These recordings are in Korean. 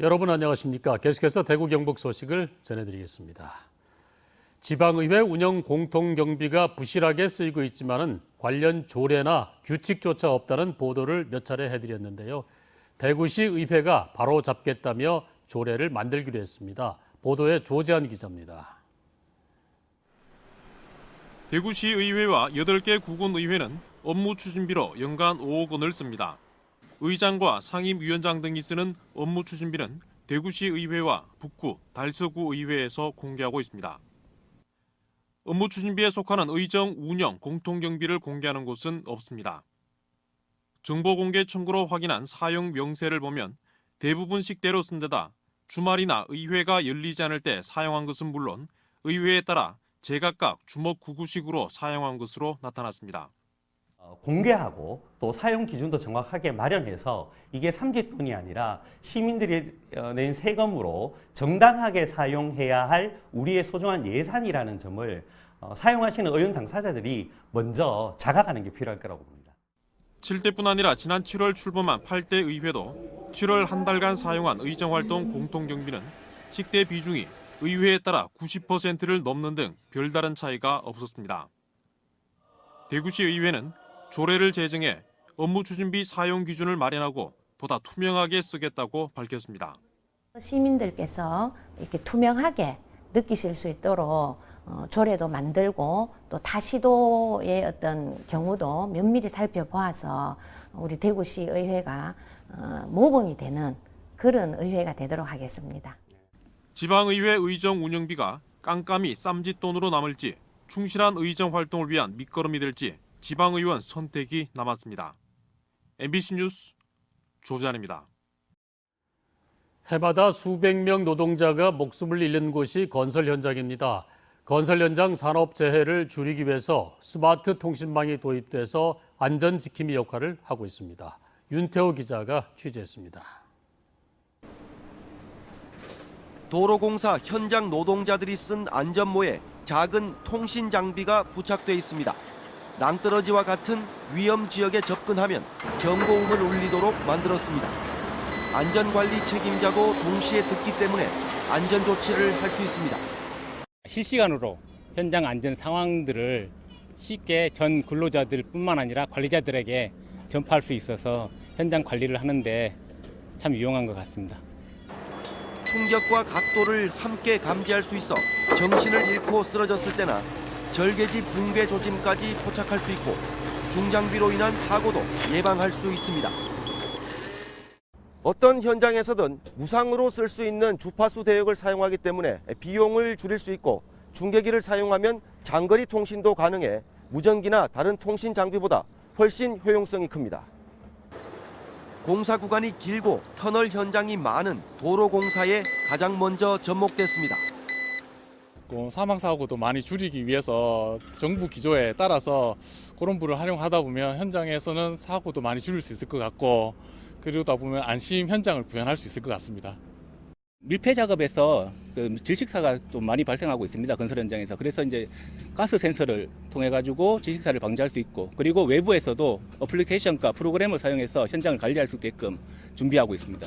여러분 안녕하십니까? 계속해서 대구 경북 소식을 전해드리겠습니다. 지방의회 운영 공통경비가 부실하게 쓰이고 있지만은 관련 조례나 규칙조차 없다는 보도를 몇 차례 해드렸는데요. 대구시 의회가 바로 잡겠다며 조례를 만들기로 했습니다. 보도에 조재한 기자입니다. 대구시 의회와 8개 구군의회는 업무 추진비로 연간 5억 원을 씁니다. 의장과 상임위원장 등이 쓰는 업무 추진비는 대구시 의회와 북구, 달서구 의회에서 공개하고 있습니다. 업무 추진비에 속하는 의정 운영 공통경비를 공개하는 곳은 없습니다. 정보공개 청구로 확인한 사용 명세를 보면 대부분 식대로 쓴 데다 주말이나 의회가 열리지 않을 때 사용한 것은 물론 의회에 따라 제각각 주먹 구구식으로 사용한 것으로 나타났습니다. 공개하고 또 사용 기준도 정확하게 마련해서 이게 삼짓돈이 아니라 시민들이 낸 세금으로 정당하게 사용해야 할 우리의 소중한 예산이라는 점을 사용하시는 의원 당사자들이 먼저 자각하는 게 필요할 거라고 봅니다. 7대뿐 아니라 지난 7월 출범한 8대 의회도 7월 한 달간 사용한 의정활동 공통경비는 식대 비중이 의회에 따라 90%를 넘는 등 별다른 차이가 없었습니다. 대구시 의회는 조례를 제정해 업무 추진비 사용 기준을 마련하고 보다 투명하게 쓰겠다고 밝혔습니다. 시민들께서 이렇게 투명하게 느끼실 수 있도록 조례도 만들고 또 타시도의 어떤 경우도 면밀히 살펴보아서 우리 대구시 의회가 모범이 되는 그런 의회가 되도록 하겠습니다. 지방의회 의정 운영비가 깜깜이 쌈짓돈으로 남을지 충실한 의정 활동을 위한 밑거름이 될지 지방의원 선택이 남았습니다. MBC 뉴스 조재환입니다. 해마다 수백 명 노동자가 목숨을 잃는 곳이 건설 현장입니다. 건설 현장 산업재해를 줄이기 위해서 스마트 통신망이 도입돼서 안전지킴이 역할을 하고 있습니다. 윤태호 기자가 취재했습니다. 도로공사 현장 노동자들이 쓴 안전모에 작은 통신 장비가 부착돼 있습니다. 낭떠러지와 같은 위험 지역에 접근하면 경고음을 울리도록 만들었습니다. 안전관리 책임자도 동시에 듣기 때문에 안전 조치를 할 수 있습니다. 실시간으로 현장 안전 상황들을 쉽게 전 근로자들뿐만 아니라 관리자들에게 전파할 수 있어서 현장 관리를 하는데 참 유용한 것 같습니다. 충격과 각도를 함께 감지할 수 있어 정신을 잃고 쓰러졌을 때나 절개지 붕괴 조짐까지 포착할 수 있고 중장비로 인한 사고도 예방할 수 있습니다. 어떤 현장에서든 무상으로 쓸 수 있는 주파수 대역을 사용하기 때문에 비용을 줄일 수 있고 중계기를 사용하면 장거리 통신도 가능해 무전기나 다른 통신 장비보다 훨씬 효용성이 큽니다. 공사 구간이 길고 터널 현장이 많은 도로공사에 가장 먼저 접목됐습니다. 사망사고도 많이 줄이기 위해서 정부 기조에 따라서 그런 불을 활용하다 보면 현장에서는 사고도 많이 줄일 수 있을 것 같고 그러다 보면 안심 현장을 구현할 수 있을 것 같습니다. 밀폐 작업에서 질식사가 좀 많이 발생하고 있습니다. 건설 현장에서. 그래서 이제 가스 센서를 통해 가지고 질식사를 방지할 수 있고 그리고 외부에서도 어플리케이션과 프로그램을 사용해서 현장을 관리할 수 있게끔 준비하고 있습니다.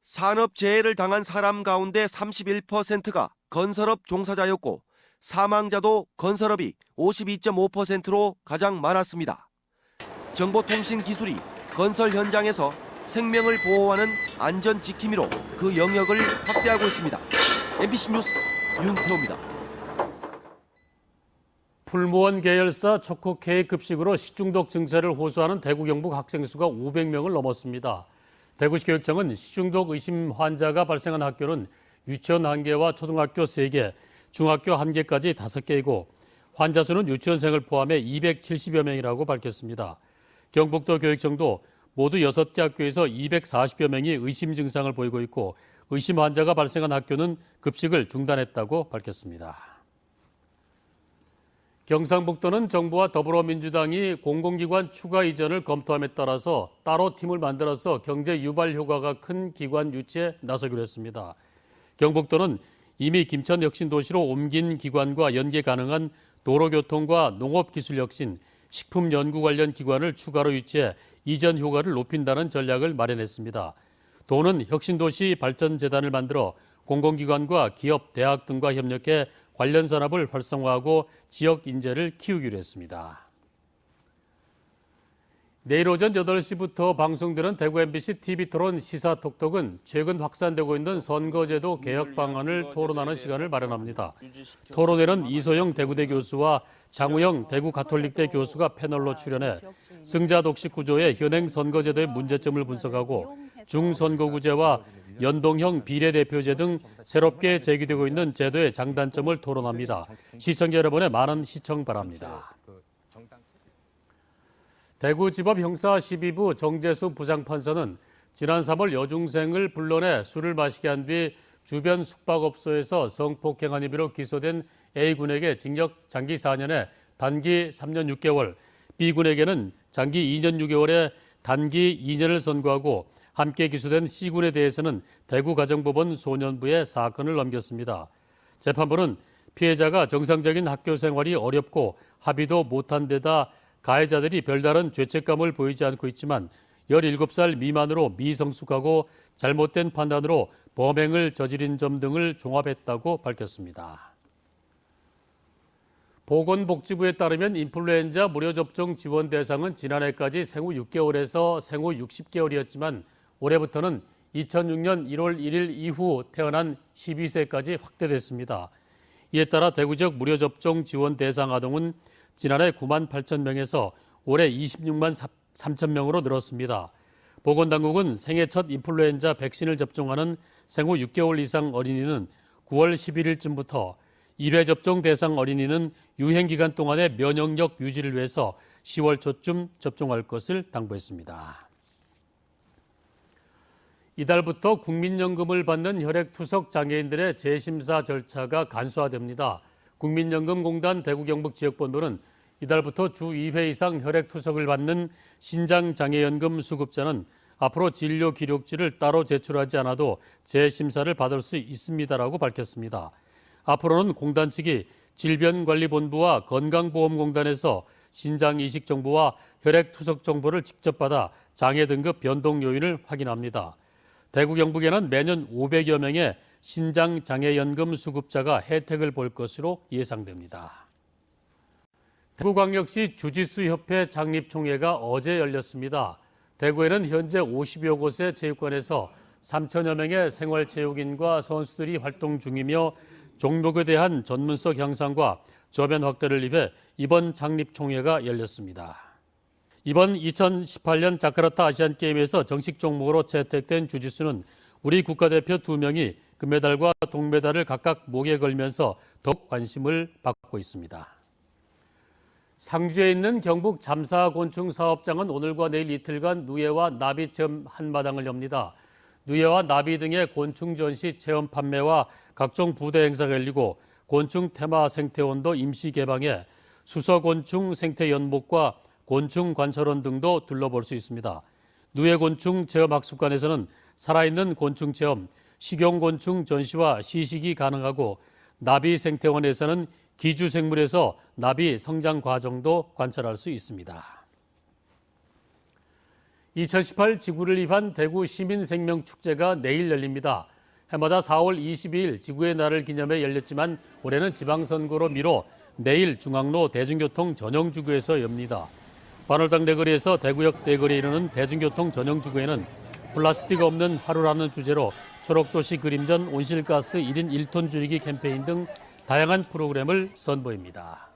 산업재해를 당한 사람 가운데 31%가 건설업 종사자였고 사망자도 건설업이 52.5%로 가장 많았습니다. 정보통신 기술이 건설 현장에서 생명을 보호하는 안전 지킴이로 그 영역을 확대하고 있습니다. MBC 뉴스 윤태호입니다. 풀무원 계열사 초코 케이크 급식으로 식중독 증세를 호소하는 대구 경북 학생 수가 500명을 넘었습니다. 대구시 교육청은 식중독 의심 환자가 발생한 학교는 유치원 1개와 초등학교 3개, 중학교 1개까지 5개이고 환자 수는 유치원생을 포함해 270여 명이라고 밝혔습니다. 경북도 교육청도 모두 6개 학교에서 240여 명이 의심 증상을 보이고 있고 의심 환자가 발생한 학교는 급식을 중단했다고 밝혔습니다. 경상북도는 정부와 더불어민주당이 공공기관 추가 이전을 검토함에 따라서 따로 팀을 만들어서 경제 유발 효과가 큰 기관 유치에 나서기로 했습니다. 경북도는 이미 김천혁신도시로 옮긴 기관과 연계 가능한 도로교통과 농업기술혁신, 식품연구 관련 기관을 추가로 유치해 이전 효과를 높인다는 전략을 마련했습니다. 도는 혁신도시 발전재단을 만들어 공공기관과 기업, 대학 등과 협력해 관련 산업을 활성화하고 지역 인재를 키우기로 했습니다. 내일 오전 8시부터 방송되는 대구 MBC TV토론 시사톡톡은 최근 확산되고 있는 선거제도 개혁 방안을 토론하는 시간을 마련합니다. 토론회는 이소영 대구대 교수와 장우영 대구 가톨릭대 교수가 패널로 출연해 승자 독식 구조의 현행 선거제도의 문제점을 분석하고 중선거구제와 연동형 비례대표제 등 새롭게 제기되고 있는 제도의 장단점을 토론합니다. 시청자 여러분의 많은 시청 바랍니다. 대구지법 형사 12부 정재수 부장판사는 지난 3월 여중생을 불러내 술을 마시게 한 뒤 주변 숙박업소에서 성폭행한 혐의로 기소된 A군에게 징역 장기 4년에 단기 3년 6개월, B군에게는 장기 2년 6개월에 단기 2년을 선고하고 함께 기소된 C군에 대해서는 대구가정법원 소년부에 사건을 넘겼습니다. 재판부는 피해자가 정상적인 학교 생활이 어렵고 합의도 못한 데다 가해자들이 별다른 죄책감을 보이지 않고 있지만 17살 미만으로 미성숙하고 잘못된 판단으로 범행을 저지른 점 등을 종합했다고 밝혔습니다. 보건복지부에 따르면 인플루엔자 무료 접종 지원 대상은 지난해까지 생후 6개월에서 생후 60개월이었지만 올해부터는 2006년 1월 1일 이후 태어난 12세까지 확대됐습니다. 이에 따라 대구 지역 무료 접종 지원 대상 아동은 지난해 9만 8천 명에서 올해 26만 3천 명으로 늘었습니다. 보건당국은 생애 첫 인플루엔자 백신을 접종하는 생후 6개월 이상 어린이는 9월 11일쯤부터 1회 접종 대상 어린이는 유행기간 동안의 면역력 유지를 위해서 10월 초쯤 접종할 것을 당부했습니다. 이달부터 국민연금을 받는 혈액투석 장애인들의 재심사 절차가 간소화됩니다. 국민연금공단 대구 경북 지역본부는 이달부터 주 2회 이상 혈액투석을 받는 신장장애연금 수급자는 앞으로 진료 기록지를 따로 제출하지 않아도 재심사를 받을 수 있습니다라고 밝혔습니다. 앞으로는 공단 측이 질병관리본부와 건강보험공단에서 신장 이식 정보와 혈액투석 정보를 직접 받아 장애 등급 변동 요인을 확인합니다. 대구 경북에는 매년 500여 명의 신장장애연금 수급자가 혜택을 볼 것으로 예상됩니다. 대구광역시 주짓수협회 창립총회가 어제 열렸습니다. 대구에는 현재 50여 곳의 체육관에서 3천여 명의 생활체육인과 선수들이 활동 중이며 종목에 대한 전문성 향상과 저변 확대를 위해 이번 창립총회가 열렸습니다. 이번 2018년 자카르타 아시안게임에서 정식 종목으로 채택된 주짓수는 우리 국가대표 2명이 금메달과 동메달을 각각 목에 걸면서 더욱 관심을 받고 있습니다. 상주에 있는 경북 잠사곤충 사업장은 오늘과 내일 이틀간 누에와 나비 체험 한마당을 엽니다. 누에와 나비 등의 곤충 전시 체험 판매와 각종 부대 행사가 열리고 곤충 테마 생태원도 임시 개방해 수서곤충 생태 연목과 곤충 관찰원 등도 둘러볼 수 있습니다. 누에곤충 체험학습관에서는 살아있는 곤충 체험, 식용곤충 전시와 시식이 가능하고 나비 생태원에서는 기주생물에서 나비 성장 과정도 관찰할 수 있습니다. 2018 지구를 위한 대구 시민생명축제가 내일 열립니다. 해마다 4월 22일 지구의 날을 기념해 열렸지만 올해는 지방선거로 미뤄 내일 중앙로 대중교통 전용지구에서 엽니다. 반월당 대거리에서 대구역 대거리에 이르는 대중교통 전용지구에는 플라스틱 없는 하루라는 주제로 초록도시 그림전 온실가스 1인 1톤 줄이기 캠페인 등 다양한 프로그램을 선보입니다.